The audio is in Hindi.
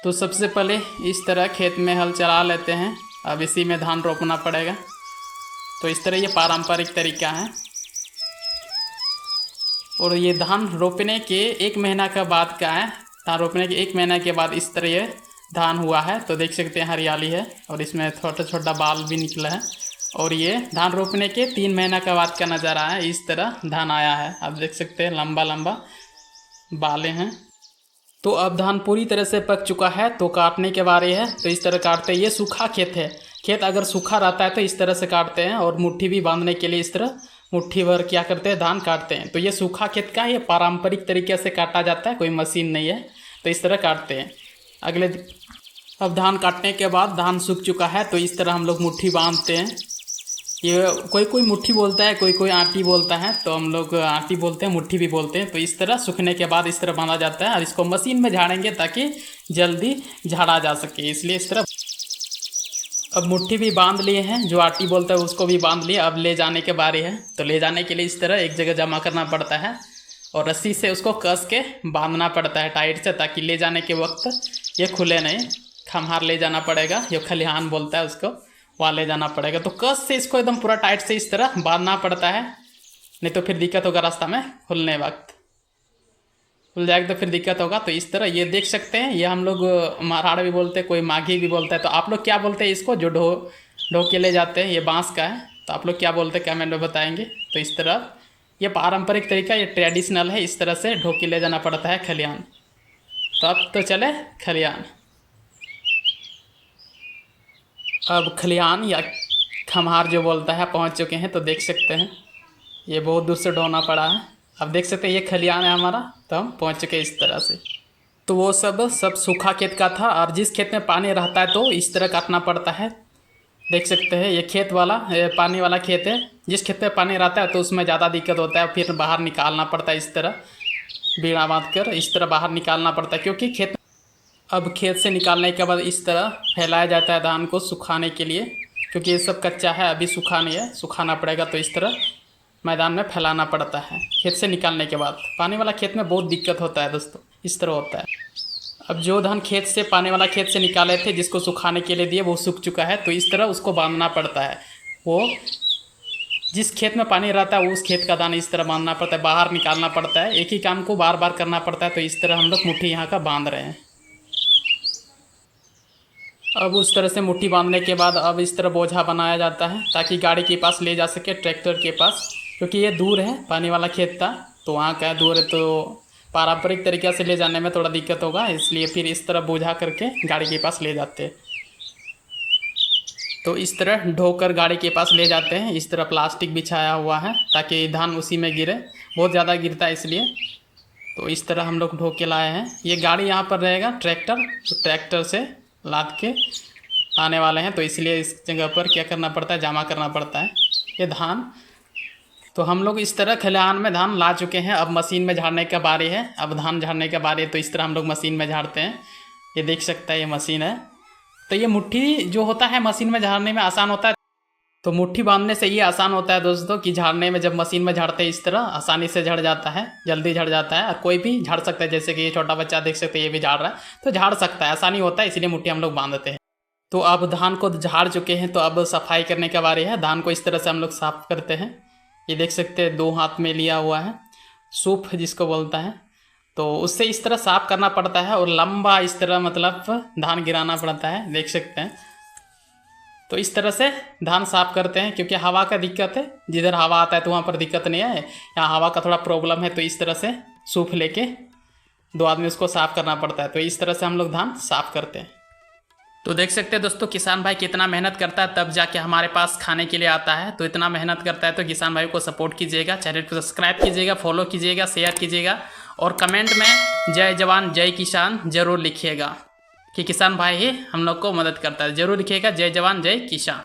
तो सबसे पहले इस तरह खेत में हल चला लेते हैं। अब इसी में धान रोपना पड़ेगा। तो इस तरह ये पारंपरिक तरीका है। और ये धान रोपने के 1 महीना का बाद का है। धान रोपने के 1 महीना के बाद इस तरह ये धान हुआ है। तो देख सकते हैं हरियाली है और इसमें छोटा छोटा बाल भी निकला है। और ये धान रोपने के 3 महीना का बाद का नज़ारा है। इस तरह धान आया है, आप देख सकते हैं लंबा लंबा बालें हैं। तो अब धान पूरी तरह से पक चुका है, तो काटने के बारे है। तो इस तरह काटते हैं। ये सूखा खेत है। खेत अगर सूखा रहता है तो इस तरह से काटते हैं। और मुट्ठी भी बांधने के लिए इस तरह मुट्ठी भर क्या करते हैं, धान काटते हैं। तो ये सूखा खेत का ये पारंपरिक तरीके से काटा जाता है, कोई मशीन नहीं है। तो इस तरह काटते हैं। अब धान काटने के बाद धान सूख चुका है, तो इस तरह हम लोग मुट्ठी बांधते हैं। ये कोई मुट्ठी बोलता है, कोई आटी बोलता है। तो हम लोग आटी बोलते हैं, मुट्ठी भी बोलते हैं। तो इस तरह सूखने के बाद इस तरह बांधा जाता है। और इसको मशीन में झाड़ेंगे ताकि जल्दी झाड़ा जा सके, इसलिए इस तरह। अब मुट्ठी भी बांध लिए हैं, जो आटी बोलता है उसको भी बांध लिए। अब ले जाने के बारे है। तो ले जाने के लिए इस तरह एक जगह जमा करना पड़ता है और रस्सी से उसको कस के बांधना पड़ता है टाइट से, ताकि ले जाने के वक्त ये खुले नहीं। खम्हार ले जाना पड़ेगा, जो खलिहान बोलता है उसको, वहाँ ले जाना पड़ेगा। तो कस से इसको एकदम पूरा टाइट से इस तरह बांधना पड़ता है, नहीं तो फिर दिक्कत होगा रास्ता में खुलने वक्त। खुल जाएगा तो फिर दिक्कत होगा। तो इस तरह ये देख सकते हैं, ये हम लोग मारवाड़ भी बोलते हैं, कोई माघी भी बोलता है। तो आप लोग क्या बोलते हैं इसको, जो ढो के ले जाते हैं, ये बांस का है। तो आप लोग क्या बोलते हैं कमेंट में बताएंगे। तो इस तरह ये पारंपरिक तरीका, ये ट्रेडिशनल है। इस तरह से ढो के ले जाना पड़ता है खलिहान। तो अब तो चले खलिहान। अब खलिहान या खम्हार जो बोलता है पहुंच चुके हैं। तो देख सकते हैं ये बहुत दूर से ढोना पड़ा है। अब देख सकते हैं ये खलिहान है हमारा। तो हम पहुंच चुके इस तरह से। तो वो सब सूखा खेत का था। और जिस खेत में पानी रहता है तो इस तरह काटना पड़ता है। देख सकते हैं ये खेत वाला पानी वाला खेत है। जिस खेत में पानी रहता है तो उसमें ज़्यादा दिक्कत होता है, फिर बाहर निकालना पड़ता है। इस तरह बीड़ा बांध कर इस तरह बाहर निकालना पड़ता है, क्योंकि खेत से निकालने के बाद इस तरह फैलाया जाता है धान को सुखाने के लिए, क्योंकि ये सब कच्चा है, अभी सूखा नहीं है, सुखाना पड़ेगा। तो इस तरह मैदान में फैलाना पड़ता है खेत से निकालने के बाद। पानी वाला खेत में बहुत दिक्कत होता है दोस्तों, इस तरह होता है। अब जो धान खेत से पानी वाला खेत से निकाले थे, जिसको सुखाने के लिए दिए, वो सूख चुका है। तो इस तरह उसको बांधना पड़ता है। वो जिस खेत में पानी रहता है उस खेत का दाना इस तरह बांधना पड़ता है, बाहर निकालना पड़ता है। एक ही काम को बार बार करना पड़ता है। तो इस तरह हम लोग मुट्ठी यहाँ का बांध रहे हैं। अब उस तरह से मुट्ठी बांधने के बाद अब इस तरह बोझा बनाया जाता है, ताकि गाड़ी के पास ले जा सके, ट्रैक्टर के पास। क्योंकि ये दूर है, पानी वाला खेत था तो वहाँ का दूर है, तो पारंपरिक तरीके से ले जाने में थोड़ा दिक्कत होगा, इसलिए फिर इस तरह बोझा करके गाड़ी के पास ले जाते हैं। तो इस तरह ढोकर गाड़ी के पास ले जाते हैं। इस तरह प्लास्टिक बिछाया हुआ है ताकि धान उसी में गिरे, बहुत ज़्यादा गिरता है इसलिए। तो इस तरह हम लोग ढो के लाए हैं। ये गाड़ी यहाँ पर रहेगा ट्रैक्टर, तो ट्रैक्टर से लाद के आने वाले हैं। तो इसलिए इस जगह पर क्या करना पड़ता है, जमा करना पड़ता है ये धान। तो हम लोग इस तरह खलिहान में धान ला चुके हैं। अब मशीन में झाड़ने का बारी है। अब धान झाड़ने का बारी है, तो इस तरह हम लोग मशीन में झाड़ते हैं। ये देख सकता है ये मशीन है। तो ये मुट्ठी जो होता है मशीन में झाड़ने में आसान होता है। तो मुट्ठी बांधने से ये आसान होता है दोस्तों, कि झाड़ने में जब मशीन में झाड़ते हैं इस तरह आसानी से झड़ जाता है, जल्दी झड़ जाता है। और कोई भी झाड़ सकता है, जैसे कि ये छोटा बच्चा देख सकते हैं ये भी झाड़ रहा है, तो झाड़ सकता है, आसानी होता है, इसलिए मुट्ठी हम लोग बांधते हैं। तो अब धान को झाड़ चुके हैं, तो अब सफाई करने का बारी है। धान को इस तरह से हम लोग साफ करते हैं। ये देख सकते हैं 2 हाथ में लिया हुआ है, सूप जिसको बोलता है। तो उससे इस तरह साफ करना पड़ता है और लंबा इस तरह मतलब धान गिराना पड़ता है, देख सकते हैं। तो इस तरह से धान साफ करते हैं, क्योंकि हवा का दिक्कत है। जिधर हवा आता है तो वहाँ पर दिक्कत नहीं है, यहाँ हवा का थोड़ा प्रॉब्लम है। तो इस तरह से सूप लेके 2 आदमी उसको साफ करना पड़ता है। तो इस तरह से हम लोग धान साफ करते हैं। तो देख सकते हैं दोस्तों किसान भाई कितना मेहनत करता है, तब जाके हमारे पास खाने के लिए आता है। तो इतना मेहनत करता है, तो किसान भाई को सपोर्ट कीजिएगा, चैनल को सब्सक्राइब कीजिएगा, फॉलो कीजिएगा, शेयर कीजिएगा। और कमेंट में जय जवान जय किसान जरूर लिखिएगा, कि किसान भाई ही हम लोग को मदद करता है। जरूर लिखिएगा जय जवान जय किसान।